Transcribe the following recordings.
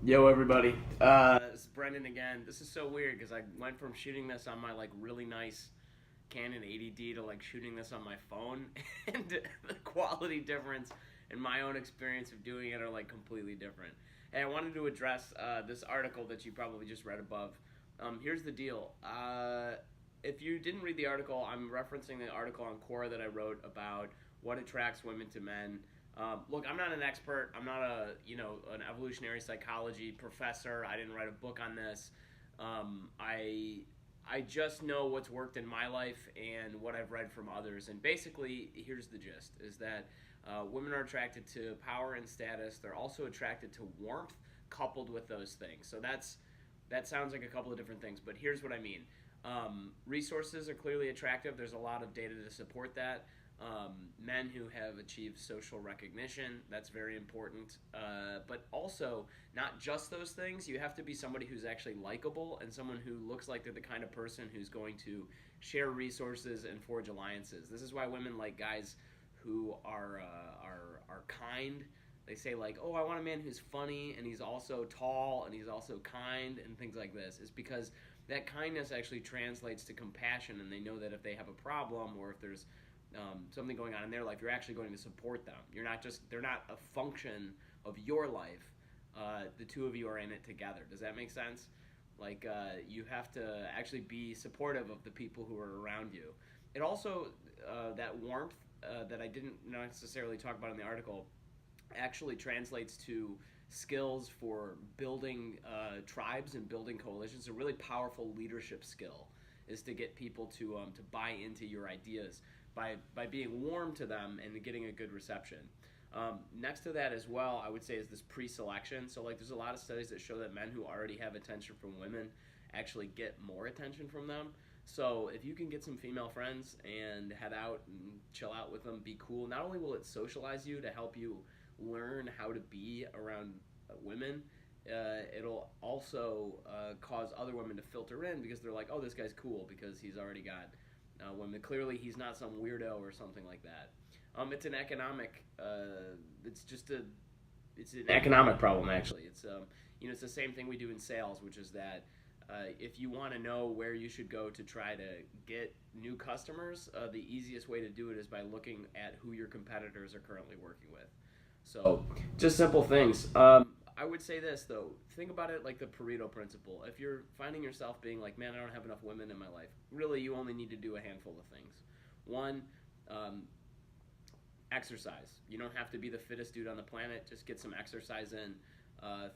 Yo, everybody. It's Brendan again. This is so weird because I went from shooting this on my really nice Canon 80D to shooting this on my phone, and the quality difference and my own experience of doing it are completely different. And I wanted to address this article that you probably just read above. Here's the deal. If you didn't read the article, I'm referencing the article on Quora that I wrote about what attracts women to men. Look, I'm not an expert. I'm not an evolutionary psychology professor. I didn't write a book on this. I just know what's worked in my life and what I've read from others. And basically, here's the gist: is that women are attracted to power and status. They're also attracted to warmth, coupled with those things. So that sounds like a couple of different things, but here's what I mean. Resources are clearly attractive. There's a lot of data to support that. Men who have achieved social recognition, that's very important. But also, not just those things. You have to be somebody who's actually likable and someone who looks like they're the kind of person who's going to share resources and forge alliances. This is why women like guys who are kind. They say "Oh, I want a man who's funny and he's also tall and he's also kind," and things like this. Is because that kindness actually translates to compassion, and they know that if they have a problem or if there's something going on in their life, you're actually going to support them. They're not a function of your life. The two of you are in it together. Does that make sense? You have to actually be supportive of the people who are around you. It also, that warmth that I didn't necessarily talk about in the article, actually translates to skills for building tribes and building coalitions. A really powerful leadership skill is to get people to buy into your ideas by being warm to them and getting a good reception. Next to that as well, I would say, is this pre-selection. So there's a lot of studies that show that men who already have attention from women actually get more attention from them. So if you can get some female friends and head out and chill out with them, be cool, not only will it socialize you to help you learn how to be around women, it'll also cause other women to filter in because they're like, oh, this guy's cool because he's already got women. Clearly, he's not some weirdo or something like that. It's an economic. It's an economic problem actually. It's the same thing we do in sales, which is that if you want to know where you should go to try to get new customers, the easiest way to do it is by looking at who your competitors are currently working with. So, just simple things. I would say this though. Think about it like the Pareto principle. If you're finding yourself being like, man, I don't have enough women in my life, really, you only need to do a handful of things. One, exercise. You don't have to be the fittest dude on the planet. Just get some exercise in.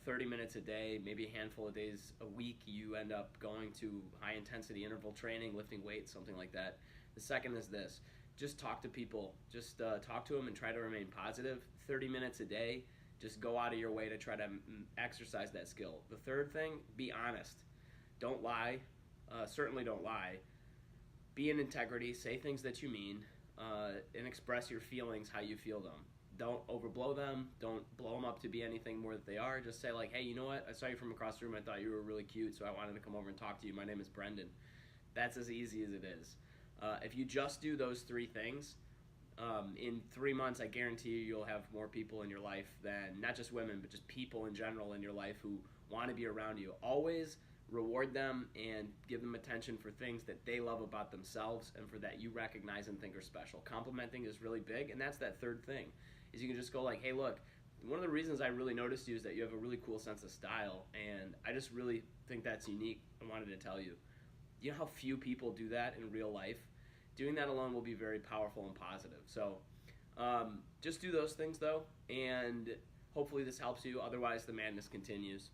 30 minutes a day, maybe a handful of days a week, you end up going to high intensity interval training, lifting weights, something like that. The second is this: just talk to people. Just talk to them and try to remain positive. 30 minutes a day. Just go out of your way to try to exercise that skill. The third thing: be honest. Don't lie. Certainly don't lie. Be in integrity. Say things that you mean, and express your feelings how you feel them. Don't overblow them. Don't blow them up to be anything more than they are. Just say hey, you know what? I saw you from across the room. I thought you were really cute, so I wanted to come over and talk to you. My name is Brendan. That's as easy as it is. If you just do those three things, in 3 months, I guarantee you'll have more people in your life than, not just women, but just people in general in your life who want to be around you. Always reward them and give them attention for things that they love about themselves and for that you recognize and think are special. Complimenting is really big, and that's that third thing, is you can just go hey, look, one of the reasons I really noticed you is that you have a really cool sense of style, and I just really think that's unique. I wanted to tell you. You know how few people do that in real life? Doing that alone will be very powerful and positive. So just do those things, though, and hopefully this helps you. Otherwise, the madness continues.